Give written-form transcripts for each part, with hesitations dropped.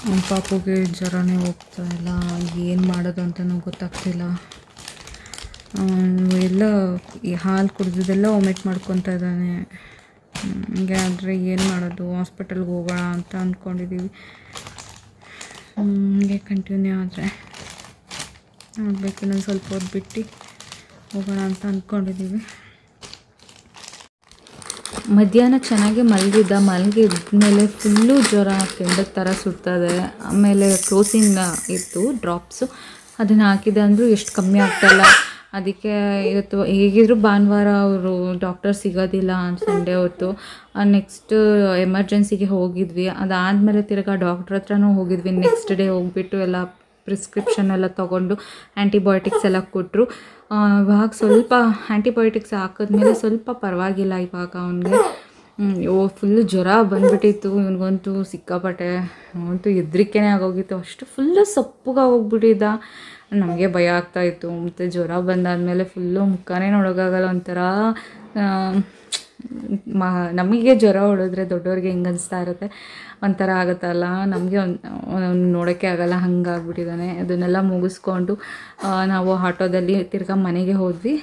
ನಮ್ಮ ಪಾಪುಗೆ ಜ್ವರನೇ ಹೋಗ್ತಾ ಇಲ್ಲ, ಏನು ಮಾಡೋದು ಅಂತಲೂ ಗೊತ್ತಾಗ್ತಿಲ್ಲ. ಎಲ್ಲ ಈ ಹಾಲು ಕುಡಿದಿದ್ದೆಲ್ಲ ಒಮಿಟ್ ಮಾಡ್ಕೊತಾ ಇದ್ದಾನೆ. ಹಂಗೆ ಆದರೆ ಏನು ಮಾಡೋದು, ಹಾಸ್ಪಿಟಲ್ಗೆ ಹೋಗೋಣ ಅಂತ ಅಂದ್ಕೊಂಡಿದ್ದೀವಿ. ಹಂಗೆ ಕಂಟಿನ್ಯೂ ಆದರೆ ನೋಡಬೇಕು, ಇನ್ನೊಂದು ಸ್ವಲ್ಪ ಹೊತ್ತು ಬಿಟ್ಟು ಹೋಗೋಣ ಅಂತ ಅಂದ್ಕೊಂಡಿದ್ದೀವಿ. ಮಧ್ಯಾಹ್ನ ಚೆನ್ನಾಗಿ ಮಲಗಿದ್ಮೇಲೆ ಫುಲ್ಲು ಜ್ವರ ಕೆಂಡದ ಥರ ಸುಡ್ತದೆ. ಆಮೇಲೆ ಕ್ರೋಸಿನ್ ಇತ್ತು ಡ್ರಾಪ್ಸು, ಅದನ್ನು ಹಾಕಿದೆ ಅಂದರೂ ಎಷ್ಟು ಕಮ್ಮಿ ಆಗ್ತಾಯಿಲ್ಲ. ಅದಕ್ಕೆ ಇವತ್ತು ಹೇಗಿದ್ರು ಭಾನುವಾರ ಅವರು ಡಾಕ್ಟರ್ ಸಿಗೋದಿಲ್ಲ ಸಂಡೇ ಹೊತ್ತು. ನೆಕ್ಸ್ಟ್ ಎಮರ್ಜೆನ್ಸಿಗೆ ಹೋಗಿದ್ವಿ. ಅದಾದಮೇಲೆ ತಿರ್ಗಾ ಡಾಕ್ಟ್ರ್ ಹತ್ರನೂ ಹೋಗಿದ್ವಿ. ನೆಕ್ಸ್ಟ್ ಡೇ ಹೋಗಿಬಿಟ್ಟು ಎಲ್ಲ ಪ್ರಿಸ್ಕ್ರಿಪ್ಷನ್ ಎಲ್ಲ ತೊಗೊಂಡು ಆ್ಯಂಟಿಬಯೋಟಿಕ್ಸ್ ಎಲ್ಲ ಕೊಟ್ಟರು. ಇವಾಗ ಸ್ವಲ್ಪ ಆ್ಯಂಟಿಬಯೋಟಿಕ್ಸ್ ಹಾಕಿದ್ಮೇಲೆ ಸ್ವಲ್ಪ ಪರವಾಗಿಲ್ಲ ಇವಾಗ ಅವನಿಗೆ. ಫುಲ್ಲು ಜ್ವರ ಬಂದುಬಿಟ್ಟಿತ್ತು ಇವನಿಗಂತೂ ಸಿಕ್ಕಾಪಟ್ಟೆ. ಅವನಂತೂ ಹೆದರಿಕೆನೇ ಆಗೋಗಿತ್ತು, ಅಷ್ಟು ಫುಲ್ಲು ಸಪ್ಪಗೆ ಹೋಗ್ಬಿಟ್ಟಿದ್ದ. ನಮಗೆ ಭಯ ಆಗ್ತಾಯಿತ್ತು. ಮತ್ತು ಜ್ವರ ಬಂದಾದಮೇಲೆ ಫುಲ್ಲು ಮುಖನೇ ನೋಡೋಕ್ಕಾಗಲ್ಲ, ಒಂಥರ ನಮಗೆ ಜ್ವರ ಹೊಡೆದ್ರೆ ದೊಡ್ಡವ್ರಿಗೆ ಹೆಂಗೆ ಅನಿಸ್ತಾ ಇರುತ್ತೆ ಒಂಥರ ಆಗುತ್ತಲ್ಲ, ನಮಗೆ ನೋಡೋಕ್ಕೆ ಆಗಲ್ಲ, ಹಂಗಾಗ್ಬಿಟ್ಟಿದ್ದಾನೆ. ಅದನ್ನೆಲ್ಲ ಮುಗಿಸ್ಕೊಂಡು ನಾವು ಆಟೋದಲ್ಲಿ ತಿರ್ಗಾ ಮನೆಗೆ ಹೋದ್ವಿ.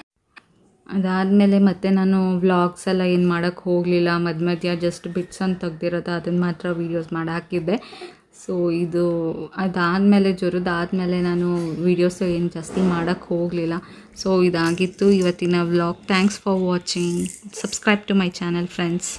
ಅದಾದಮೇಲೆ ಮತ್ತೆ ನಾನು ವ್ಲಾಗ್ಸ್ ಎಲ್ಲ ಏನು ಮಾಡೋಕ್ಕೆ ಹೋಗಲಿಲ್ಲ. ಮಧ್ಯ ಜಸ್ಟ್ ಬಿಟ್ಸ್ ಅಂತ ತೆಗ್ದಿರೋದು ಅದನ್ನು ಮಾತ್ರ ವೀಡಿಯೋಸ್ ಮಾಡಿ ಹಾಕಿದ್ದೆ. ಸೊ ಇದು ಅದಾದಮೇಲೆ ಜ್ವರದಾದಮೇಲೆ ನಾನು ವೀಡಿಯೋಸು ಏನು ಜಾಸ್ತಿ ಮಾಡೋಕ್ಕೆ ಹೋಗಲಿಲ್ಲ. ಸೊ ಇದಾಗಿತ್ತು ಇವತ್ತಿನ vlog. Thanks for watching. Subscribe to my channel friends.